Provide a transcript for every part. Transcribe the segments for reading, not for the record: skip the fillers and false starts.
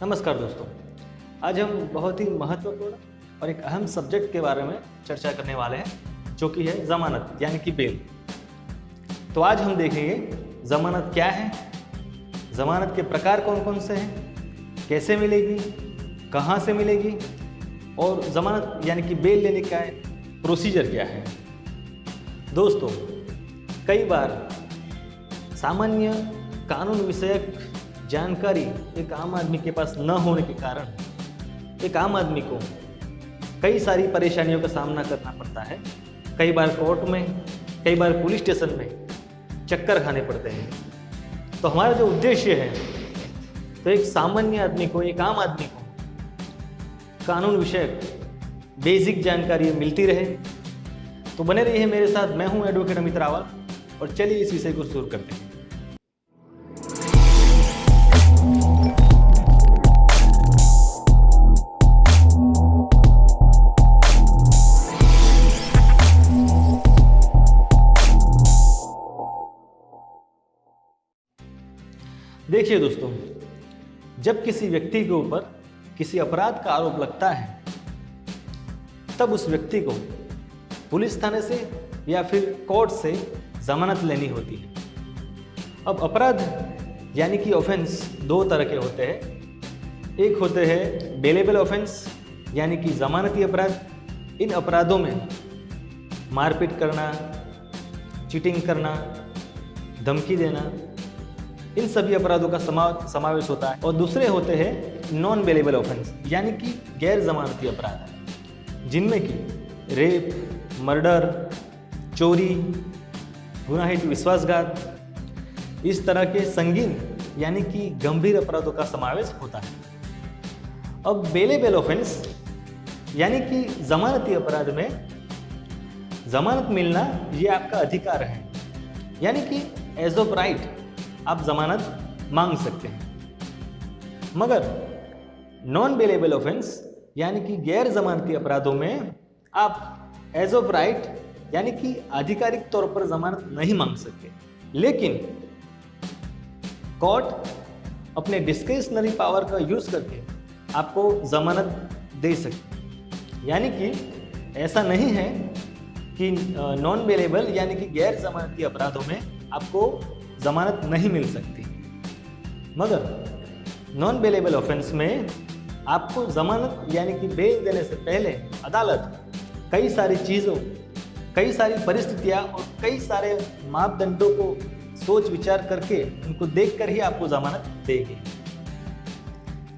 नमस्कार दोस्तों, आज हम बहुत ही महत्वपूर्ण और एक अहम सब्जेक्ट के बारे में चर्चा करने वाले हैं, जो कि है ज़मानत यानी कि बेल। तो आज हम देखेंगे ज़मानत क्या है, ज़मानत के प्रकार कौन कौन से हैं, कैसे मिलेगी, कहाँ से मिलेगी और ज़मानत यानी कि बेल लेने का प्रोसीजर क्या है। दोस्तों, कई बार सामान्य कानून विषयक जानकारी एक आम आदमी के पास न होने के कारण एक आम आदमी को कई सारी परेशानियों का सामना करना पड़ता है। कई बार कोर्ट में, कई बार पुलिस स्टेशन में चक्कर खाने पड़ते हैं। तो हमारा जो उद्देश्य है, तो एक सामान्य आदमी को, एक आम आदमी को कानून विषयक बेसिक जानकारी मिलती रहे। तो बने रहिए मेरे साथ। मैं हूं एडवोकेट अमित रावल और चलिए इस विषय को शुरू करते हैं। देखिए दोस्तों, जब किसी व्यक्ति के ऊपर किसी अपराध का आरोप लगता है, तब उस व्यक्ति को पुलिस थाने से या फिर कोर्ट से जमानत लेनी होती है। अब अपराध यानी कि ऑफेंस दो तरह के होते हैं। एक होते हैं बेलेबल ऑफेंस यानी कि जमानती अपराध। इन अपराधों में मारपीट करना, चीटिंग करना, धमकी देना, इन सभी अपराधों का समावेश होता है। और दूसरे होते हैं नॉन बेलेबल ऑफेंस यानी कि गैर जमानती अपराध, जिनमें कि रेप, मर्डर, चोरी, गुनाहित विश्वासघात, इस तरह के संगीन यानी कि गंभीर अपराधों का समावेश होता है। अब बेलेबल ऑफेंस यानी कि जमानती अपराध में जमानत मिलना ये आपका अधिकार है, यानी कि एज ऑफ राइट आप जमानत मांग सकते हैं। मगर नॉन बेलेबल ऑफेंस यानी कि गैर जमानती अपराधों में आप एज ऑफ राइट यानी कि आधिकारिक तौर पर जमानत नहीं मांग सकते, लेकिन कोर्ट अपने डिस्क्रिशनरी पावर का यूज करके आपको जमानत दे सकती। यानी कि ऐसा नहीं है कि नॉन बेलेबल यानी कि गैर जमानती अपराधों में आपको जमानत नहीं मिल सकती, मगर नॉन बेलेबल ऑफेंस में आपको जमानत यानी कि बेल देने से पहले अदालत कई सारी चीज़ों, कई सारी परिस्थितियां और कई सारे मापदंडों को सोच विचार करके उनको देखकर ही आपको जमानत देगी।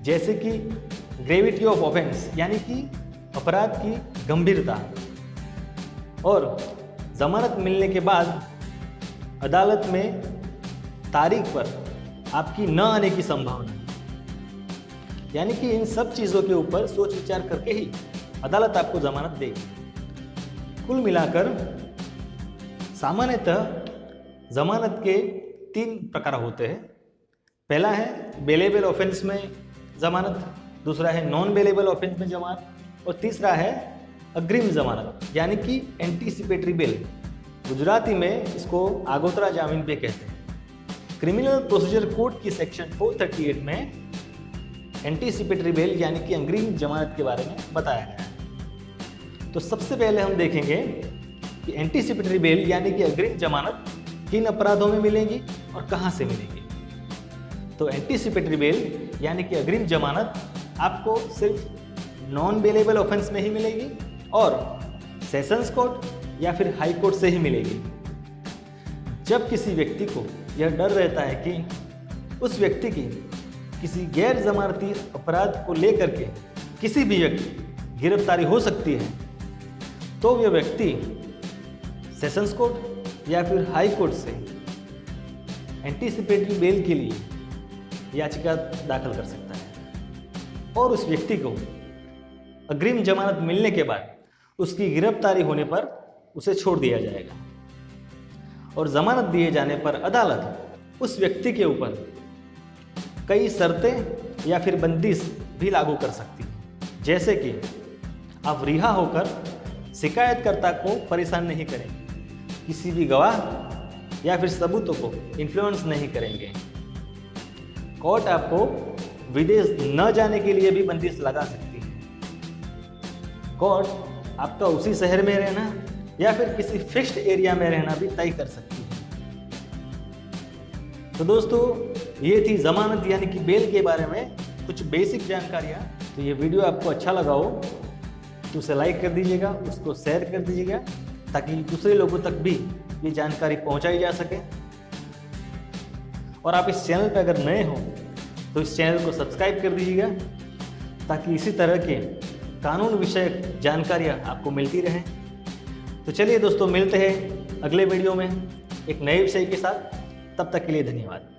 जैसे कि ग्रेविटी ऑफ ऑफेंस यानी कि अपराध की गंभीरता, और जमानत मिलने के बाद अदालत में तारीख पर आपकी न आने की संभावना, यानी कि इन सब चीज़ों के ऊपर सोच विचार करके ही अदालत आपको जमानत देगी। कुल मिलाकर सामान्यतः जमानत के 3 प्रकार होते हैं। पहला है बेलेबल ऑफेंस में जमानत, दूसरा है नॉन बेलेबल ऑफेंस में जमानत, और तीसरा है अग्रिम जमानत यानी कि एंटीसिपेटरी बेल। गुजराती में इसको आगोतरा जामीन पे कहते हैं। क्रिमिनल प्रोसीजर कोड की सेक्शन 438 में एंटीसिपेटरी बेल यानी कि अग्रिम जमानत के बारे में बताया गया है। तो सबसे पहले हम देखेंगे कि एंटीसिपेटरी बेल यानी कि अग्रिम जमानत किन अपराधों में मिलेगी और कहां से मिलेगी। तो एंटीसिपेटरी बेल यानी कि अग्रिम जमानत आपको सिर्फ नॉन बेलेबल ऑफेंस में ही मिलेगी और सेशंस कोर्ट या फिर हाई कोर्ट से ही मिलेगी। जब किसी व्यक्ति को यह डर रहता है कि उस व्यक्ति की किसी गैर जमानती अपराध को लेकर के किसी भी व्यक्ति गिरफ्तारी हो सकती है, तो वह व्यक्ति सेशंस कोर्ट या फिर हाई कोर्ट से एंटीसिपेटरी बेल के लिए याचिका दाखिल कर सकता है और उस व्यक्ति को अग्रिम जमानत मिलने के बाद उसकी गिरफ्तारी होने पर उसे छोड़ दिया जाएगा। और जमानत दिए जाने पर अदालत उस व्यक्ति के ऊपर कई शर्तें या फिर बंदिश भी लागू कर सकती है, जैसे कि आप रिहा होकर शिकायतकर्ता को परेशान नहीं करेंगे, किसी भी गवाह या फिर सबूतों को इन्फ्लुएंस नहीं करेंगे, कोर्ट आपको विदेश न जाने के लिए भी बंदिश लगा सकती है। कोर्ट आपका उसी शहर में रहना या फिर किसी फिक्स्ड एरिया में रहना भी तय कर सकती है। तो दोस्तों, ये थी जमानत यानी कि बेल के बारे में कुछ बेसिक जानकारियाँ। तो ये वीडियो आपको अच्छा लगा हो तो उसे लाइक कर दीजिएगा, उसको शेयर कर दीजिएगा, ताकि दूसरे लोगों तक भी ये जानकारी पहुंचाई जा सके। और आप इस चैनल पर अगर नए हो तो इस चैनल को सब्सक्राइब कर दीजिएगा, ताकि इसी तरह के कानून विषयक जानकारियाँ आपको मिलती रहें। तो चलिए दोस्तों, मिलते हैं अगले वीडियो में एक नए विषय के साथ। तब तक के लिए धन्यवाद।